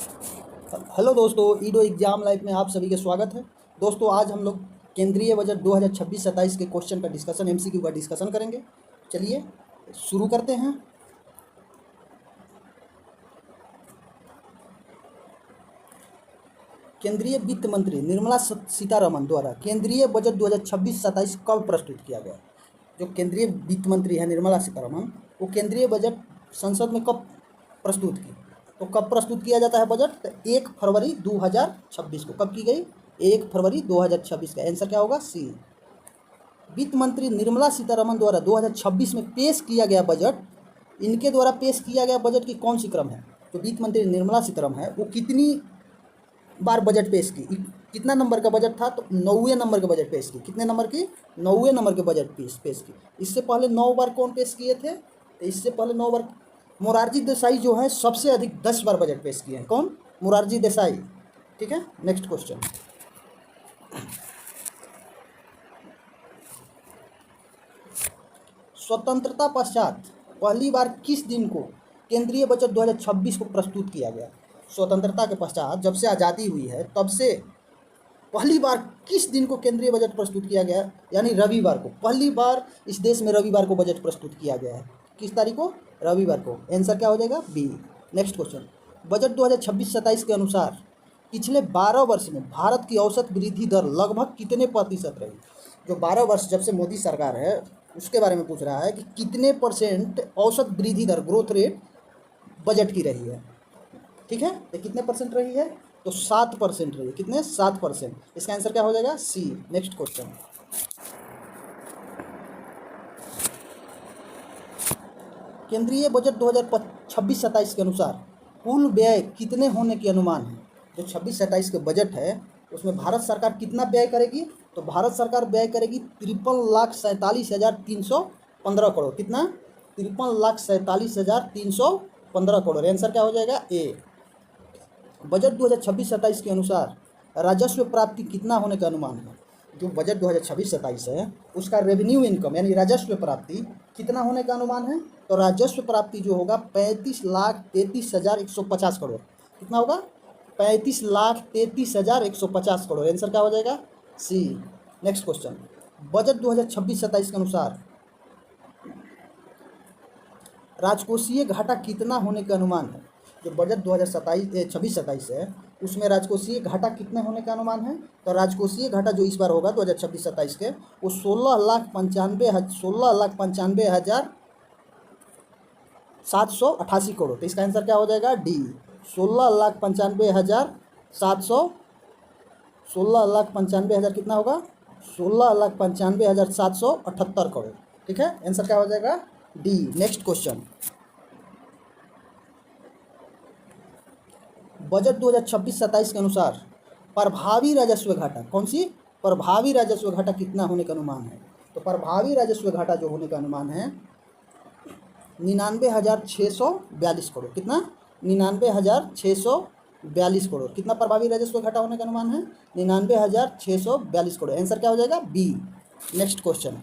Hello दोस्तों, ईडो exam life में आप सभी का स्वागत है। दोस्तों, आज हम लोग केंद्रीय बजट 2026-27 के क्वेश्चन का डिस्कशन, एमसीक्यू का डिस्कशन करेंगे। चलिए शुरू करते हैं। केंद्रीय वित्त मंत्री निर्मला सीतारमण द्वारा केंद्रीय बजट 2026-27 कब प्रस्तुत किया गया? जो केंद्रीय वित्त मंत्री है निर्मला सीतारमण, वो केंद्रीय बजट संसद में कब प्रस्तुत की? तो कब प्रस्तुत किया जाता है बजट? तो 1 फरवरी 2026 को। कब की गई? 1 फरवरी 2026 का आंसर क्या होगा? सी। वित्त मंत्री निर्मला सीतारमण द्वारा 2026 में पेश किया गया बजट, इनके द्वारा पेश किया गया बजट की कौन सी क्रम है? तो वित्त मंत्री निर्मला सीतारमण है, वो कितनी बार बजट पेश की? कितना नंबर का बजट था? तो 9वें नंबर का बजट पेश की। कितने नंबर की? 9वें नंबर के बजट पेश की। इससे पहले 9 बार कौन पेश किए थे? तो इससे पहले 9 बार मोरारजी देसाई जो है सबसे अधिक 10 बार बजट पेश किए हैं। कौन? मोरारजी देसाई। ठीक है, नेक्स्ट क्वेश्चन। स्वतंत्रता पश्चात पहली बार किस दिन को केंद्रीय बजट 2026 को प्रस्तुत किया गया? स्वतंत्रता के पश्चात जब से आज़ादी हुई है तब से पहली बार किस दिन को केंद्रीय बजट प्रस्तुत किया गया? यानी रविवार को। पहली बार इस देश में रविवार को बजट प्रस्तुत किया गया है। किस तारीख को? रविवार को। आंसर क्या हो जाएगा? बी। Next question. बजट 2026-27 के अनुसार पिछले 12 वर्ष में भारत की औसत वृद्धि दर लगभग कितने प्रतिशत रही? जो 12 वर्ष जब से मोदी सरकार है उसके बारे में पूछ रहा है कि कितने परसेंट औसत वृद्धि दर, ग्रोथ रेट बजट की रही है। ठीक है, तो कितने परसेंट रही है? तो 7% रही है। कितने? 7%। इसका आंसर क्या हो जाएगा? सी। Next question. केंद्रीय बजट 2026-27 के अनुसार कुल व्यय कितने होने की अनुमान है? जो 26-27 के बजट है उसमें भारत सरकार कितना व्यय करेगी? तो भारत सरकार व्यय करेगी 53,47,315 करोड़। कितना? 53,47,315 करोड़। आंसर क्या हो जाएगा? ए। बजट 2026-27 के अनुसार राजस्व प्राप्ति कितना होने का अनुमान है? जो बजट 2026-27 है उसका रेवेन्यू इनकम यानी राजस्व प्राप्ति कितना होने का अनुमान है? तो राजस्व प्राप्ति जो होगा 35,33,150 करोड़। कितना होगा? 35,33,150 करोड़। आंसर क्या हो जाएगा? सी। Next question. बजट 2026-27 के अनुसार राजकोषीय घाटा कितना होने का अनुमान है? जो बजट 2026-27 है उसमें राजकोषीय घाटा कितने होने का अनुमान है? तो राजकोषीय घाटा जो इस बार होगा 2026-27 के, वो 16,95,788 करोड़। तो इसका आंसर क्या हो जाएगा? डी। 16,95,700 16,95,000 कितना होगा? 16,95,778 करोड़। ठीक है, आंसर क्या हो जाएगा? डी। Next question. बजट 2026-27 के अनुसार प्रभावी राजस्व घाटा, कौन सी? प्रभावी राजस्व घाटा कितना होने का अनुमान है? तो प्रभावी राजस्व घाटा जो होने का अनुमान है 99,642 करोड़। कितना? 99,642 करोड़। कितना प्रभावी राजस्व घाटा होने का अनुमान है? 99,642 करोड़। आंसर क्या हो जाएगा? बी। Next question.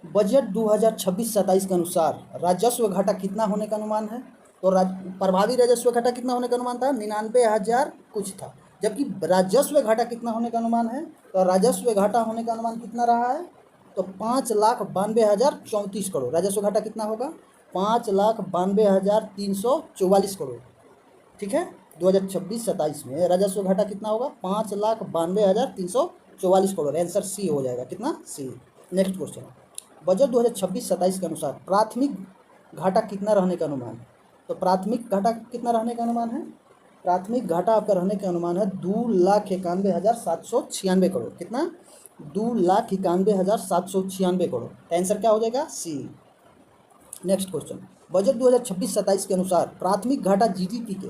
बजट 2026-27 के अनुसार राजस्व घाटा कितना होने का अनुमान है? तो प्रभावी राजस्व घाटा कितना होने का अनुमान था? 99,000 कुछ था। जबकि राजस्व घाटा कितना होने का अनुमान है? तो राजस्व घाटा होने का अनुमान कितना रहा है? तो 5,92,034 करोड़। राजस्व घाटा कितना होगा? 5,92,344 करोड़। ठीक है, 2026-27 में राजस्व घाटा कितना होगा? 5,92,344 करोड़। आंसर सी हो जाएगा। कितना? सी। Next question. बजट 2026-27 के अनुसार प्राथमिक घाटा कितना रहने का अनुमान है? तो प्राथमिक घाटा कितना रहने का अनुमान है? प्राथमिक घाटा आपका रहने का अनुमान है 2,91,796 करोड़। कितना? 2,91,796 करोड़। आंसर क्या हो जाएगा? सी। Next question. बजट 2026-27 के अनुसार प्राथमिक घाटा जीडीपी के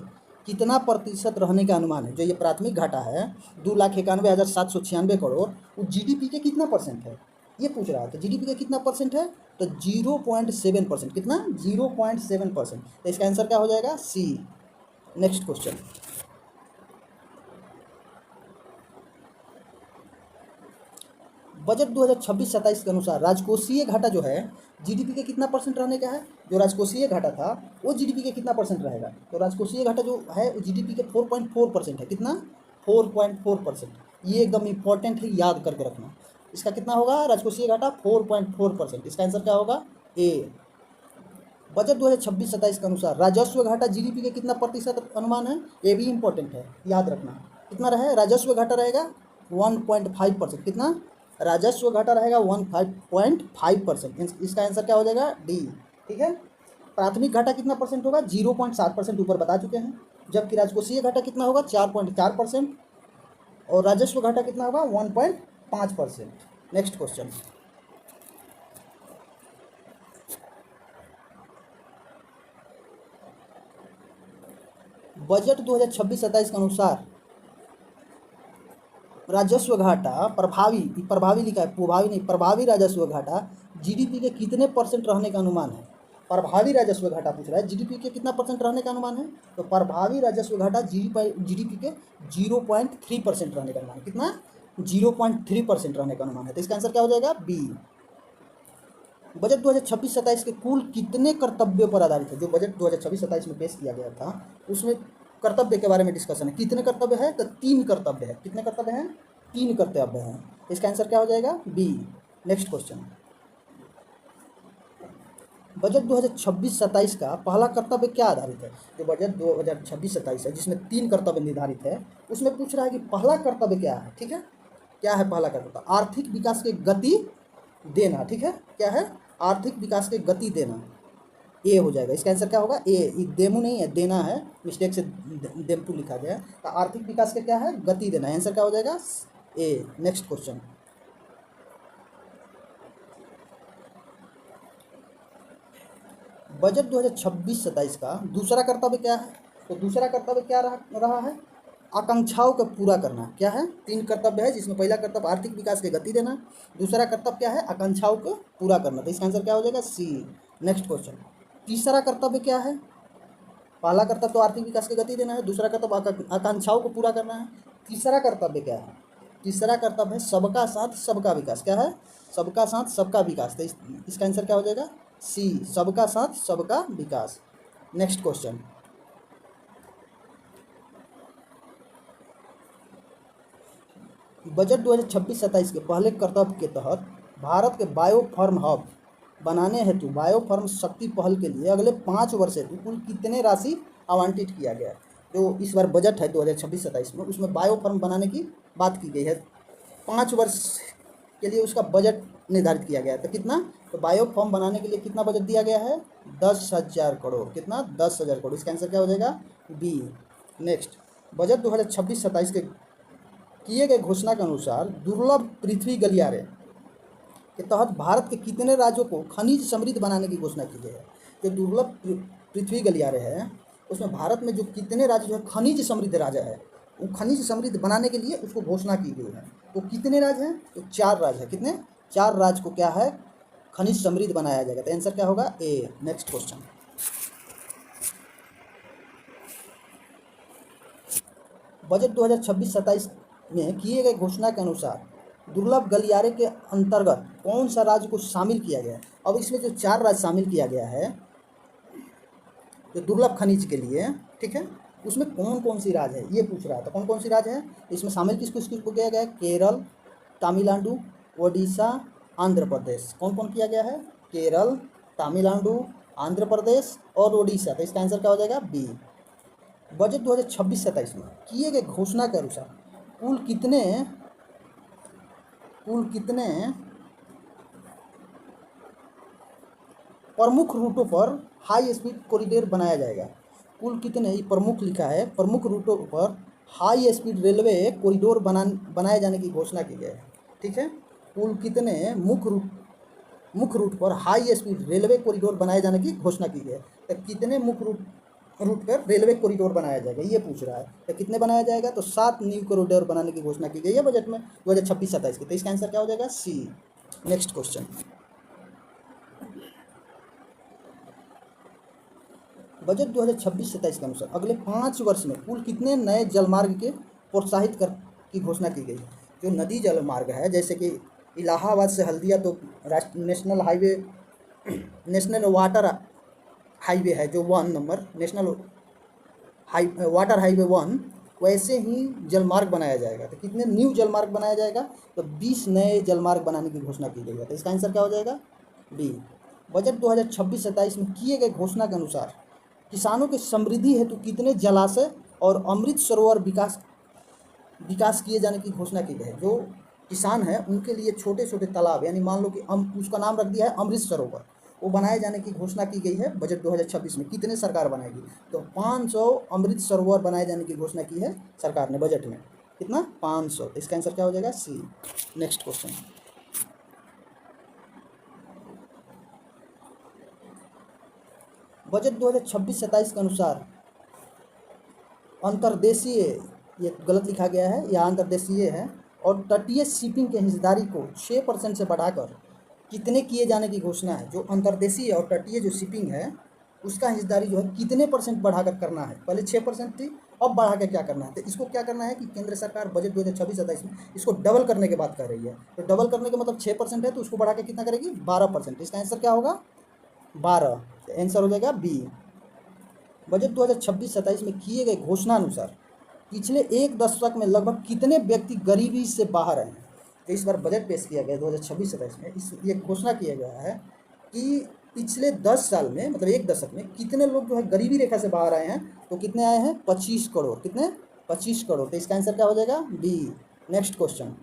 कितना प्रतिशत रहने का अनुमान है? जो ये प्राथमिक घाटा है 2,91,796 करोड़, वो जीडीपी के कितना परसेंट है ये पूछ रहा है। तो जीडीपी का कितना परसेंट है? तो 0.7%। कितना? 0.7%। तो इसका आंसर क्या हो जाएगा? सी। Next question. बजट 2026-27 के अनुसार राजकोषीय घाटा जो है जीडीपी के कितना परसेंट रहने का है? जो राजकोषीय घाटा था वो जीडीपी के कितना परसेंट रहेगा? तो राजकोषीय घाटा जो है वो जीडीपी के 4.4% है। कितना? 4.4%। ये एकदम इम्पॉर्टेंट है, याद करके रखना। इसका कितना होगा राजकोषीय घाटा? 4.4%। इसका आंसर क्या होगा? ए। बजट 2026-27 के अनुसार राजस्व घाटा जीडीपी के कितना प्रतिशत अनुमान है? ये भी इम्पोर्टेंट है, याद रखना। कितना रहे राजस्व घाटा? रहेगा 1.5%। कितना? राजस्व घाटा रहेगा 1.5%। इसका आंसर क्या हो जाएगा? डी। ठीक है। प्राथमिक घाटा कितना परसेंट होगा? 0.7%, ऊपर बता चुके हैं। जबकि राजकोषीय घाटा कितना होगा? 4.4%। और राजस्व घाटा कितना होगा? 1.5%। Next question. बजट 2026-27 के अनुसार राजस्व घाटा प्रभावी लिखा है, प्रभावी नहीं, प्रभावी राजस्व घाटा जीडीपी के कितने परसेंट रहने का अनुमान है? प्रभावी राजस्व घाटा पूछ रहा है, जीडीपी के कितना परसेंट रहने का अनुमान है? तो प्रभावी राजस्व घाटा जीडीपी के 0.3% रहने का अनुमान है। कितना? 0.3% रहने का अनुमान है। तो इसका आंसर क्या हो जाएगा? बी। बजट 2026-27 के कुल कितने कर्तव्यों पर आधारित है? जो बजट 2026-27 में पेश किया गया था उसमें कर्तव्य के बारे में डिस्कशन है। कितने कर्तव्य है? तो 3 कर्तव्य है। कितने कर्तव्य हैं? 3 कर्तव्य हैं। इसका आंसर क्या हो जाएगा? बी। Next question. बजट 2026-27 का पहला कर्तव्य क्या आधारित है? जो बजट 2026-27 है जिसमें 3 कर्तव्य निर्धारित है, उसमें पूछ रहा है कि पहला कर्तव्य क्या है? ठीक है, क्या है पहला कर्तव्य? आर्थिक विकास के गति देना। ठीक है, क्या है? आर्थिक विकास के गति देना। ए हो जाएगा। इसका आंसर क्या होगा? ए। देमू नहीं है, देना है, मिस्टेक से देमपू लिखा गया है। तो आर्थिक विकास का क्या है? गति देना। आंसर क्या हो जाएगा? ए। Next question. बजट 2026-27 का दूसरा कर्तव्य क्या है? तो दूसरा कर्तव्य क्या रहा है? आकांक्षाओं को पूरा करना। क्या है? 3 कर्तव्य है जिसमें पहला कर्तव्य आर्थिक विकास की गति देना, दूसरा कर्तव्य क्या है? आकांक्षाओं को पूरा करना। तो इसका आंसर क्या हो जाएगा? सी। Next question. तीसरा कर्तव्य क्या है? पहला कर्तव्य तो आर्थिक विकास की गति देना है, दूसरा कर्तव्य आकांक्षाओं को पूरा करना है, तीसरा कर्तव्य क्या है? तीसरा कर्तव्य है सबका साथ सबका विकास। क्या है? सबका साथ सबका विकास। तो इसका आंसर क्या हो जाएगा? सी। सबका साथ सबका विकास। Next question. बजट 2026-27 के पहले कर्तव्य के तहत भारत के बायोफार्म हब बनाने हेतु बायोफार्म शक्ति पहल के लिए अगले 5 वर्ष हेतु कुल कितने राशि आवंटित किया गया है? जो इस बार बजट है 2026-27 में, उसमें बायोफार्म बनाने की बात की गई है। 5 वर्ष के लिए उसका बजट निर्धारित किया गया है। तो कितना? तो बायोफार्म बनाने के लिए कितना बजट दिया गया है? 10,000 करोड़। कितना? 10,000 करोड़। इसका आंसर क्या हो जाएगा? बी। नेक्स्ट। बजट 2026-27 के किए गए घोषणा के अनुसार दुर्लभ पृथ्वी गलियारे के तहत भारत के कितने राज्यों को खनिज समृद्ध बनाने की घोषणा की गई है? जो दुर्लभ पृथ्वी गलियारे है उसमें भारत में जो कितने राज्य जो है खनिज समृद्ध राज्य है, वो खनिज समृद्ध बनाने के लिए उसको घोषणा की गई है। तो कितने राज्य हैं? तो 4 राज्य है। कितने? 4 राज्य को क्या है? खनिज समृद्ध बनाया जाएगा। तो आंसर क्या होगा? ए। Next question. बजट 2026-27 में किए गए घोषणा के अनुसार दुर्लभ गलियारे के अंतर्गत कौन सा राज्य को शामिल किया गया है? अब इसमें जो 4 राज्य शामिल किया गया है जो दुर्लभ खनिज के लिए, ठीक है, उसमें कौन कौन सी राज्य है ये पूछ रहा था। कौन कौन सी राज्य है? इसमें शामिल किसको किया गया है? केरल, तमिलनाडु, ओडिशा, आंध्र प्रदेश। कौन कौन किया गया है? केरल, तमिलनाडु, आंध्र प्रदेश और ओडिशा। तो इसका आंसर क्या हो जाएगा? बी। बजट 2026-27 में किए गए घोषणा के अनुसार कुल कितने प्रमुख रूटों पर हाई स्पीड कॉरिडोर बनाया जाएगा? कुल कितने, ये प्रमुख लिखा है, प्रमुख रूटों पर हाई स्पीड रेलवे कॉरिडोर बनाए जाने की घोषणा की गई है। ठीक है, कुल कितने मुख्य रूट पर हाई स्पीड रेलवे कॉरिडोर बनाए जाने की घोषणा की गई है? तो कितने मुख्य रूट पर रेलवे कॉरिडोर बनाया जाएगा ये पूछ रहा है। तो कितने बनाया जाएगा? तो 7 न्यू कॉरिडोर बनाने की घोषणा की गई है बजट में 2026-27 की। तो इसका आंसर क्या हो जाएगा? सी। Next question. बजट 2026-27 के अनुसार अगले 5 वर्ष में कुल कितने नए जलमार्ग के प्रोत्साहित कर की घोषणा की गई? जो नदी जलमार्ग है, जैसे कि इलाहाबाद से हल्दिया तो national highway, national water highway है जो 1 नंबर, नेशनल वाटर हाईवे 1, वैसे ही जलमार्ग बनाया जाएगा। तो कितने न्यू जलमार्ग बनाया जाएगा? तो 20 नए जलमार्ग बनाने की घोषणा की गई है। तो इसका आंसर क्या हो जाएगा? बी। बजट 2026-27 में किए गए घोषणा के अनुसार किसानों की समृद्धि हेतु कितने जलाशय और अमृत सरोवर विकास विकास किए जाने की घोषणा की गई है। जो किसान हैं उनके लिए छोटे छोटे तालाब, यानी मान लो कि उसका नाम रख दिया है अमृत सरोवर, वो बनाए जाने की घोषणा की गई है बजट 2026 में। कितने सरकार बनाएगी? तो 500 अमृत सरोवर बनाए जाने की घोषणा की है सरकार ने बजट में। कितना? 500। इसका आंसर क्या हो जाएगा? सी। नेक्स्ट क्वेश्चन, बजट 2026-27 के अनुसार अंतर्देशीय, ये गलत लिखा गया है, यह अंतर्देशीय है, और तटीय शिपिंग के हिस्सेदारी को 6% से बढ़ाकर कितने किए जाने की घोषणा है। जो अंतर्देशीय और तटीय जो शिपिंग है उसका हिस्सेदारी जो है कितने % बढ़ाकर करना है। पहले 6% थी, अब बढ़ा के क्या करना है? तो इसको क्या करना है कि केंद्र सरकार बजट 2026-27 में इसको डबल करने की बात कर रही है। तो डबल करने का मतलब 6% है, तो उसको बढ़ा के कितना करेगी? 12%। इसका आंसर क्या होगा? 12। आंसर हो जाएगा बी। बजट 2026-27 में किए गए घोषणा अनुसार पिछले एक दशक में लगभग कितने व्यक्ति गरीबी से बाहर आए हैं। तो इस बार बजट पेश किया गया 2026-27 में, इस ये घोषणा किया गया है कि पिछले 10 साल में, मतलब एक दशक में, कितने लोग जो है गरीबी रेखा से बाहर आए हैं। तो कितने आए हैं? 25 करोड़। कितने? 25 करोड़। तो इसका आंसर क्या हो जाएगा? बी। नेक्स्ट क्वेश्चन,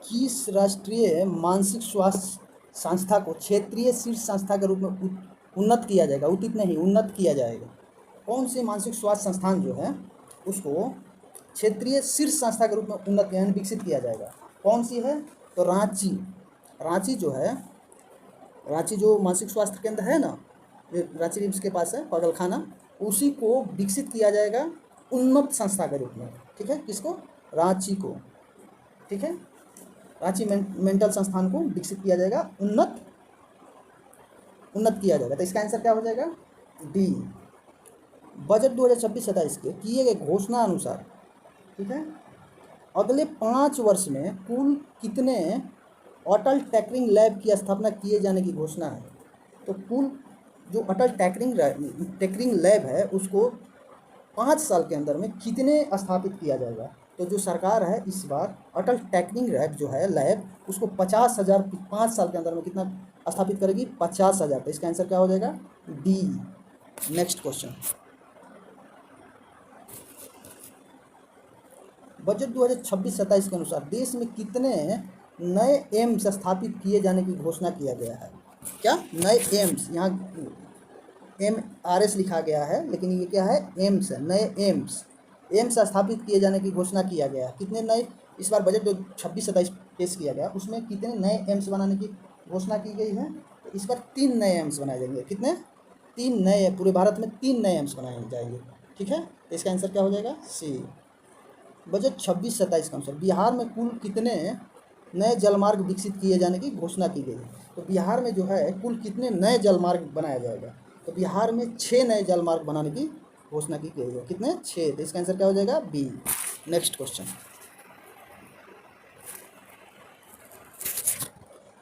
किस राष्ट्रीय मानसिक स्वास्थ्य संस्था को क्षेत्रीय शीर्ष संस्था के रूप में उन्नत किया जाएगा? उचित नहीं, उन्नत किया जाएगा। कौन सी मानसिक स्वास्थ्य संस्थान जो है उसको क्षेत्रीय शीर्ष संस्था के रूप में उन्नत यानी विकसित किया जाएगा? कौन सी है? तो रांची। रांची जो है, रांची जो मानसिक स्वास्थ्य केंद्र है ना, जो रांची रिम्स के पास है पागलखाना, उसी को विकसित किया जाएगा उन्नत संस्था के रूप में। ठीक है, किसको? रांची को। ठीक है, रांची मेंटल संस्थान को विकसित किया जाएगा, उन्नत किया जाएगा। तो इसका आंसर क्या हो जाएगा? डी। बजट 2026-27 के किए गए घोषणा अनुसार, ठीक है, अगले 5 वर्ष में कुल कितने अटल टैकरिंग लैब की स्थापना किए जाने की घोषणा है। तो कुल जो अटल टैकरिंग लैब है उसको 5 साल के अंदर में कितने स्थापित किया जाएगा। तो जो सरकार है इस बार अटल टैकरिंग लैब जो है लैब उसको 50,000 5 साल के अंदर में कितना स्थापित करेगी? 50,000। तो इसका आंसर क्या हो जाएगा? डी। नेक्स्ट क्वेश्चन, बजट 2026-27 के अनुसार देश में कितने नए एम्स स्थापित किए जाने की घोषणा किया गया है? क्या? नए एम्स। यहाँ MRS लिखा गया है लेकिन ये क्या है? एम्स है। नए एम्स स्थापित किए जाने की घोषणा किया गया है। कितने नए? इस बार बजट जो 26-27 पेश किया गया उसमें कितने नए एम्स बनाने की घोषणा की गई है? तो इस बार 3 नए एम्स बनाए जाएंगे। कितने? 3 नए, पूरे भारत में 3 नए एम्स बनाए जाएंगे। ठीक है, तो इसका आंसर क्या हो जाएगा? सी। बजट 26-27 के अनुसार बिहार में कुल कितने नए जलमार्ग विकसित किए जाने की घोषणा की गई है। तो बिहार में जो है कुल कितने नए जलमार्ग बनाया जाएगा? तो बिहार में 6 नए जलमार्ग बनाने की घोषणा की गई है। कितने? 6। तो इसका आंसर क्या हो जाएगा? बी। नेक्स्ट क्वेश्चन,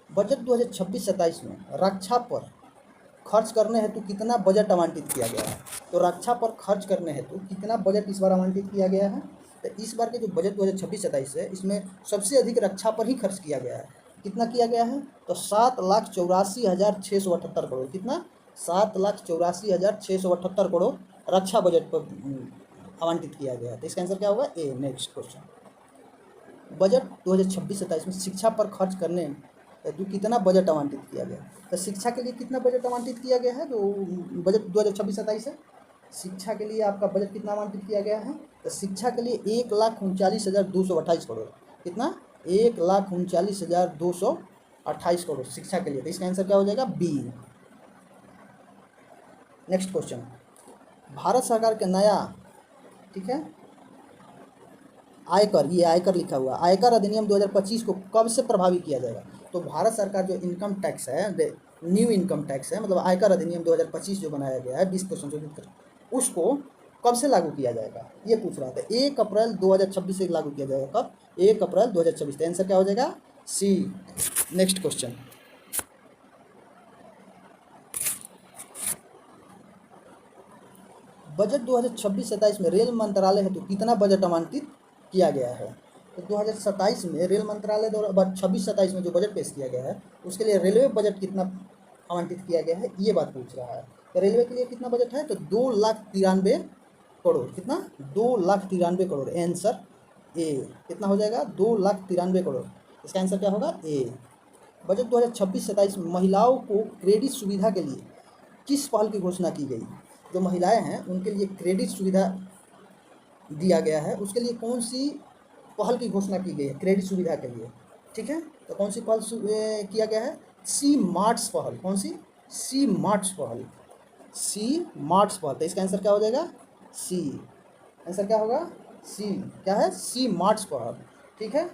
बजट 2026-27 में रक्षा पर खर्च करने हेतु कितना बजट आवंटित किया गया है? तो रक्षा पर खर्च करने हेतु कितना बजट इस बार आवंटित किया गया है? तो इस बार के जो बजट 2026-27 है इसमें सबसे अधिक रक्षा पर ही खर्च किया गया है। कितना किया गया है? तो 7,84,678 करोड़। कितना? 7,84,678 करोड़ रक्षा बजट पर आवंटित किया गया है। तो इसका आंसर क्या होगा? ए। नेक्स्ट क्वेश्चन, बजट 2026-27 में शिक्षा पर खर्च करने हेतु कितना बजट आवंटित किया गया? तो शिक्षा के लिए कितना बजट आवंटित किया गया है? जो बजट 2026-27 है, शिक्षा के लिए आपका बजट कितना आवंटित किया गया है? तो शिक्षा के लिए 1,39,228 करोड़। कितना? 1,39,228 करोड़ शिक्षा के लिए। तो इसका आंसर क्या हो जाएगा? बी। नेक्स्ट क्वेश्चन, भारत सरकार के नया, ठीक है, आयकर, ये आयकर लिखा हुआ, आयकर अधिनियम 2025 को कब से प्रभावी किया जाएगा? तो भारत सरकार जो इनकम टैक्स है, न्यू इनकम टैक्स है, मतलब आयकर अधिनियम 2025 जो बनाया गया है 20 को संशोधित कर, उसको कब से लागू किया जाएगा, ये पूछ रहा था। 1 अप्रैल 2026 से लागू किया जाएगा। कब? 1 अप्रैल 2026। तो आंसर क्या हो जाएगा? सी। नेक्स्ट क्वेश्चन, बजट 2026-27 में रेल मंत्रालय हेतु कितना बजट आवंटित किया गया है? तो 2027 में रेल मंत्रालय द्वारा 26-27 में जो बजट पेश किया गया है उसके लिए रेलवे बजट कितना आवंटित किया गया है, ये बात पूछ रहा है। तो रेलवे के लिए कितना बजट है? तो 2,93 करोड़। कितना? 2,93 करोड़। Answer A. कितना हो जाएगा? 2,93 करोड़। इसका आंसर क्या होगा? ए। बजट 2026-27 में महिलाओं को क्रेडिट सुविधा के लिए किस पहल की घोषणा की गई? जो महिलाएं हैं उनके लिए क्रेडिट सुविधा दिया गया है, उसके लिए कौन सी पहल की घोषणा की गई है क्रेडिट सुविधा के लिए? ठीक है, तो कौन सी पहल किया गया है? सी मार्ट्स पहल। कौन सी? सी मार्ट्स पहल। सी मार्ट्स पहल। तो इसका आंसर क्या हो जाएगा? सी। आंसर क्या होगा? सी। क्या है? सी मार्ट्स पहल। ठीक है,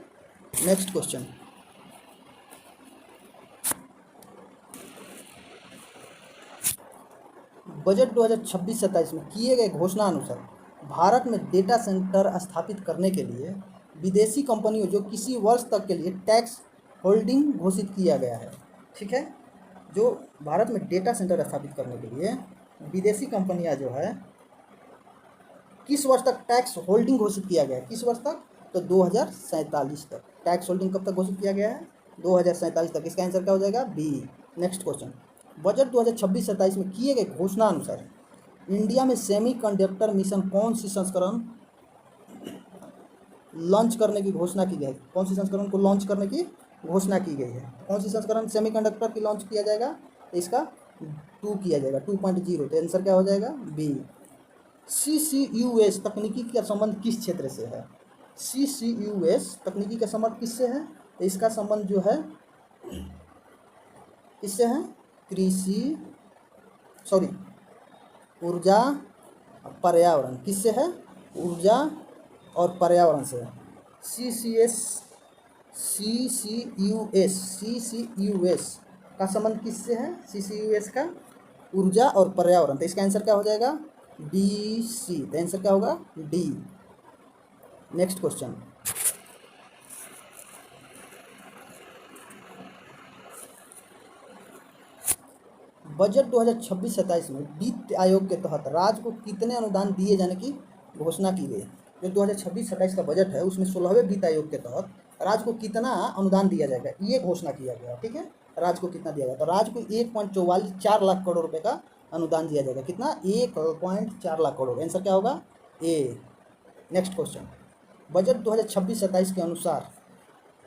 नेक्स्ट क्वेश्चन, बजट 2026-27 में किए गए घोषणा अनुसार भारत में डेटा सेंटर स्थापित करने के लिए विदेशी कंपनियों जो किसी वर्ष तक के लिए टैक्स होल्डिंग घोषित किया गया है। ठीक है, जो भारत में डेटा सेंटर स्थापित करने के लिए विदेशी कंपनियां जो है किस वर्ष तक टैक्स होल्डिंग घोषित किया गया है? किस वर्ष तक? तो 2047 तक। टैक्स होल्डिंग कब तक घोषित किया गया है? 2047 तक। इसका आंसर क्या हो जाएगा? बी। नेक्स्ट क्वेश्चन, बजट 2026-27 में किए गए घोषणा अनुसार इंडिया में सेमीकंडक्टर मिशन कौन सी संस्करण लॉन्च करने की घोषणा की गई है? कौन सी संस्करण को लॉन्च करने की घोषणा की गई है? कौन सी संस्करण सेमीकंडक्टर की लॉन्च किया जाएगा? तो इसका 2 किया जाएगा, 2.0। तो आंसर क्या हो जाएगा? बी। CCUS तकनीकी का संबंध किस क्षेत्र से है? CCUS तकनीकी का संबंध किससे है? तो इसका संबंध जो है किससे है? कृषि, सॉरी, ऊर्जा, पर्यावरण। किससे है? ऊर्जा और पर्यावरण से। CCUS का संबंध किससे है? CCUS का ऊर्जा और पर्यावरण। तो इसका आंसर क्या हो जाएगा? डी, सी। तो आंसर क्या होगा? डी। नेक्स्ट क्वेश्चन, बजट 2026-27 में वित्त आयोग के तहत राज्य को कितने अनुदान दिए जाने की घोषणा की गई? जो 2026-27 का बजट है उसमें 16वें वित्त आयोग के तहत राज्य को कितना अनुदान दिया जाएगा ये घोषणा किया गया। ठीक है, राज्य को कितना दिया जाएगा? तो राज्य को 1.44 लाख करोड़ रुपए का अनुदान दिया जाएगा। कितना? 1.4 लाख करोड़। आंसर क्या होगा? ए। नेक्स्ट क्वेश्चन, बजट 2026-27 के अनुसार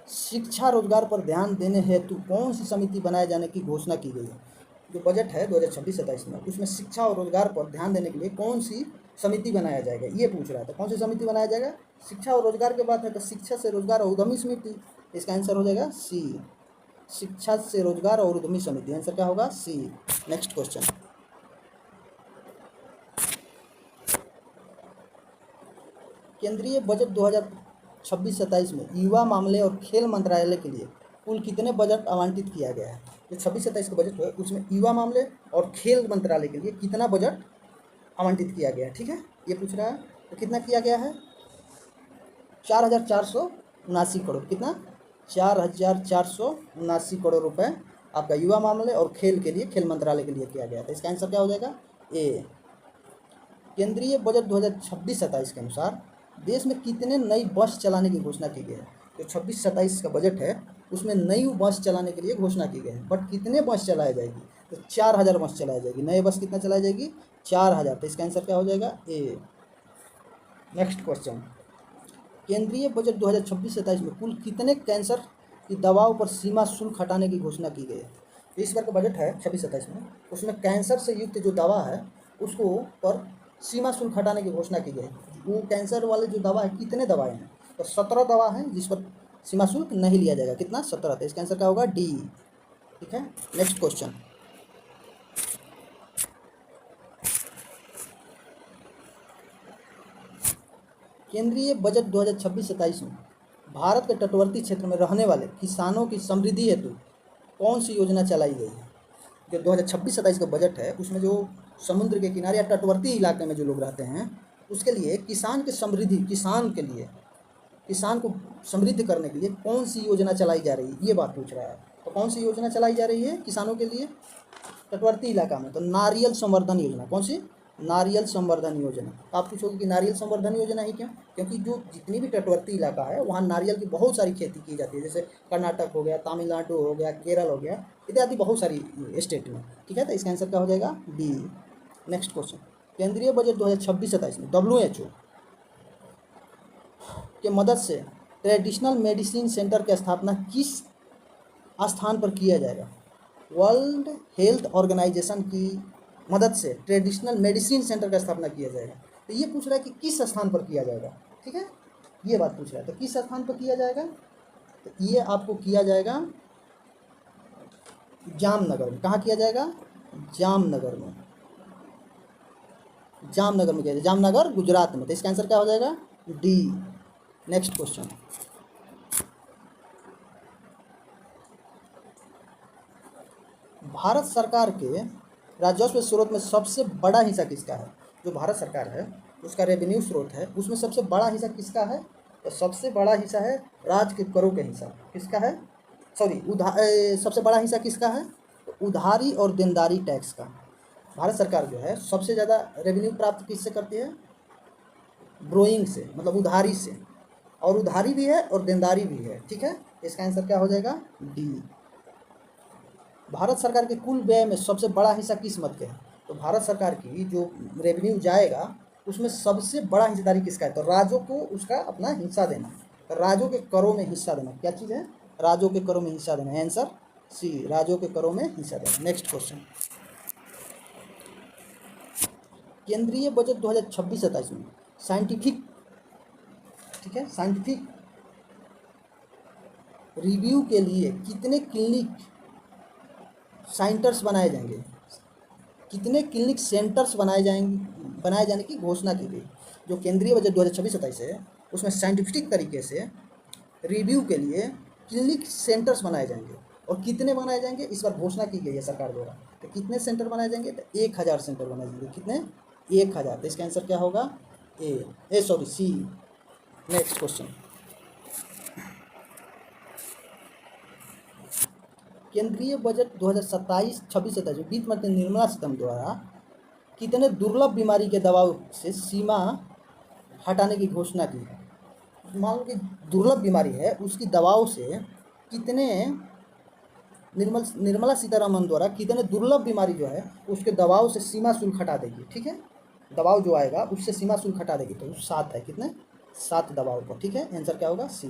शिक्षा रोजगार पर ध्यान देने हेतु कौन सी समिति बनाए जाने की घोषणा की गई है? जो बजट है 2026-27 में उसमें शिक्षा और रोजगार पर ध्यान देने के लिए कौन सी समिति बनाया जाएगा ये पूछ रहा था। कौन सी समिति बनाया जाएगा? शिक्षा और रोजगार की बात है तो शिक्षा से रोजगार और उद्यमी समिति। इसका आंसर हो जाएगा सी। शिक्षा से रोजगार और उद्यमी समिति। आंसर क्या होगा? सी। नेक्स्ट क्वेश्चन, केंद्रीय बजट 2026-27 में युवा मामले और खेल मंत्रालय के लिए कुल कितने बजट आवंटित किया गया है? जो 26-27 का बजट है उसमें युवा मामले और खेल मंत्रालय के लिए कितना बजट आवंटित किया गया है? ठीक है, ये पूछ रहा है। तो कितना किया गया है? 4,479 करोड़। कितना? 4,479 करोड़ रुपए आपका युवा मामले और खेल के लिए, खेल मंत्रालय के लिए किया गया था। इसका आंसर क्या हो जाएगा? ए। केंद्रीय बजट 2026-27 के अनुसार देश में कितने नई बस चलाने की घोषणा की गई है? जो 26-27 का बजट है उसमें नई बस चलाने के लिए घोषणा की गई है, बट कितने बस चलाई जाएगी? तो 4,000 बस चलाई जाएगी। नए बस कितना चलाई जाएगी? 4,000। तो इसका आंसर क्या हो जाएगा? ए। नेक्स्ट क्वेश्चन, केंद्रीय बजट 2026-27 में कुल कितने कैंसर की दवाओं पर सीमा शुल्क हटाने की घोषणा की गई है? तो इस बार का बजट है 26-27 में उसमें कैंसर से युक्त जो दवा है उसको पर सीमा शुल्क हटाने की घोषणा की गई है। वो कैंसर वाले जो दवा है कितने दवाएं हैं? तो 17 दवा हैं जिस पर सीमा शुल्क नहीं लिया जाएगा। कितना? 17। तो इसका आंसर क्या होगा? डी। ठीक है, नेक्स्ट क्वेश्चन, केंद्रीय बजट 2026-27 में भारत के तटवर्ती क्षेत्र में रहने वाले किसानों की समृद्धि हेतु कौन सी योजना चलाई गई है? जो 2026-27 का बजट है उसमें जो समुद्र के किनारे या तटवर्ती इलाके में जो लोग रहते हैं उसके लिए किसान के समृद्धि, किसान के लिए, किसान को समृद्ध करने के लिए कौन सी योजना चलाई जा रही है, ये बात पूछ रहा है। तो कौन सी योजना चलाई जा रही है किसानों के लिए तटवर्ती इलाका में? तो नारियल संवर्धन योजना। कौन सी? नारियल संवर्धन योजना। तो आप पूछोगे कि नारियल संवर्धन योजना ही क्यों? क्योंकि जो जितनी भी तटवर्ती इलाका है वहाँ नारियल की बहुत सारी खेती की जाती है, जैसे कर्नाटक हो गया, तमिलनाडु हो गया, केरल हो गया, इत्यादि बहुत सारी स्टेट में। ठीक है, तो इसका आंसर क्या हो जाएगा? बी। नेक्स्ट क्वेश्चन, केंद्रीय बजट 2026-27 में WHO के मदद से ट्रेडिशनल मेडिसिन सेंटर की स्थापना किस स्थान पर किया जाएगा? वर्ल्ड हेल्थ ऑर्गेनाइजेशन की मदद से ट्रेडिशनल मेडिसिन सेंटर का स्थापना किया जाएगा। तो ये पूछ रहा है कि किस स्थान पर किया जाएगा। ठीक है, ये बात पूछ रहा है। तो किस स्थान पर किया जाएगा? तो ये आपको किया जाएगा जामनगर में। कहाँ किया जाएगा? जामनगर में। जामनगर में किया जाएगा, जामनगर गुजरात में। तो इसका आंसर क्या हो जाएगा? डी। नेक्स्ट क्वेश्चन, भारत सरकार के राजस्व स्रोत में सबसे बड़ा हिस्सा किसका है? जो भारत सरकार है उसका रेवेन्यू स्रोत है, उसमें सबसे बड़ा हिस्सा किसका है? तो सबसे बड़ा हिस्सा है राज्य के करों का हिस्सा। किसका है? सॉरी, सबसे बड़ा हिस्सा किसका है? तो उधारी और देनदारी टैक्स का। भारत सरकार जो है सबसे ज़्यादा रेवेन्यू प्राप्त किससे करती है? ब्रोइंग से, मतलब उधारी से। और उधारी भी है और देनदारी भी है। ठीक है, इसका आंसर क्या हो जाएगा? डी। भारत सरकार के कुल व्यय में सबसे बड़ा हिस्सा किस मद के है? तो भारत सरकार की जो रेवेन्यू जाएगा उसमें सबसे बड़ा हिस्सेदारी किसका है? तो राज्यों को उसका अपना हिस्सा देना, तो राज्यों के करों में हिस्सा देना। क्या चीज़ है? राज्यों के करों में हिस्सा देना। आंसर सी, राज्यों के करों में हिस्सा देना। नेक्स्ट क्वेश्चन, केंद्रीय बजट 2026-27 में साइंटिफिक, ठीक है, साइंटिफिक रिव्यू के लिए कितने क्लिनिक सेंटर्स बनाए जाएंगे? कितने क्लिनिक सेंटर्स बनाए जाने की घोषणा की गई? जो केंद्रीय बजट 2026-27 है उसमें साइंटिफिक तरीके से रिव्यू के लिए क्लिनिक सेंटर्स बनाए जाएंगे। और कितने बनाए जाएंगे इस बार घोषणा की गई है सरकार द्वारा। तो कितने सेंटर बनाए जाएंगे? तो 1000 सेंटर बनाए जाएंगे। कितने? 1000। तो इसका आंसर क्या होगा? सी। नेक्स्ट क्वेश्चन, केंद्रीय बजट 2027-26 वित्त मंत्री निर्मला सीतारमण द्वारा कितने दुर्लभ बीमारी के दवाओं से सीमा हटाने की घोषणा की है? मान लो कि दुर्लभ बीमारी है, उसकी दवाओं से कितने, निर्मला सीतारमण द्वारा कितने दुर्लभ बीमारी जो है उसके दवाओं से सीमा शुल्क हटा देगी। ठीक है, दवाओं जो आएगा उससे सीमा शुल्क हटा देगी। तो 7 है। कितने? 7 दवाओं पर। ठीक है, आंसर क्या होगा? सी।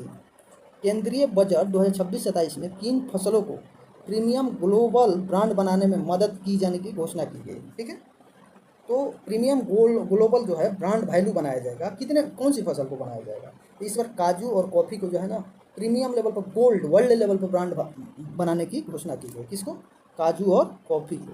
केंद्रीय बजट 2026-27 में किन फसलों को प्रीमियम ग्लोबल ब्रांड बनाने में मदद की जाने की घोषणा की गई? ठीक है, तो प्रीमियम ग्लोबल जो है ब्रांड वैल्यू बनाया जाएगा। कितने, कौन सी फसल को बनाया जाएगा? तो इस बार काजू और कॉफ़ी को जो है ना प्रीमियम लेवल पर, गोल्ड वर्ल्ड लेवल पर ब्रांड बनाने की घोषणा की गई। किसको? काजू और कॉफ़ी को।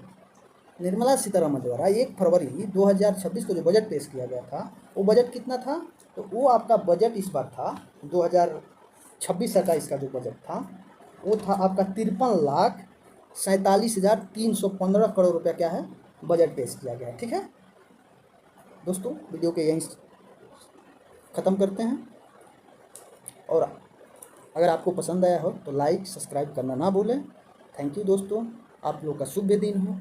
निर्मला सीतारमण द्वारा 1 फरवरी 2026 को जो बजट पेश किया गया था वो बजट कितना था? तो वो आपका बजट इस बार था 2026-27 का जो बजट था वो था आपका 53,47,315 करोड़ रुपया क्या है? बजट पेश किया गया है। ठीक है दोस्तों, वीडियो के यहीं ख़त्म करते हैं। और अगर आपको पसंद आया हो तो लाइक सब्सक्राइब करना ना भूलें। थैंक यू दोस्तों, आप लोग का शुभ दिन हो।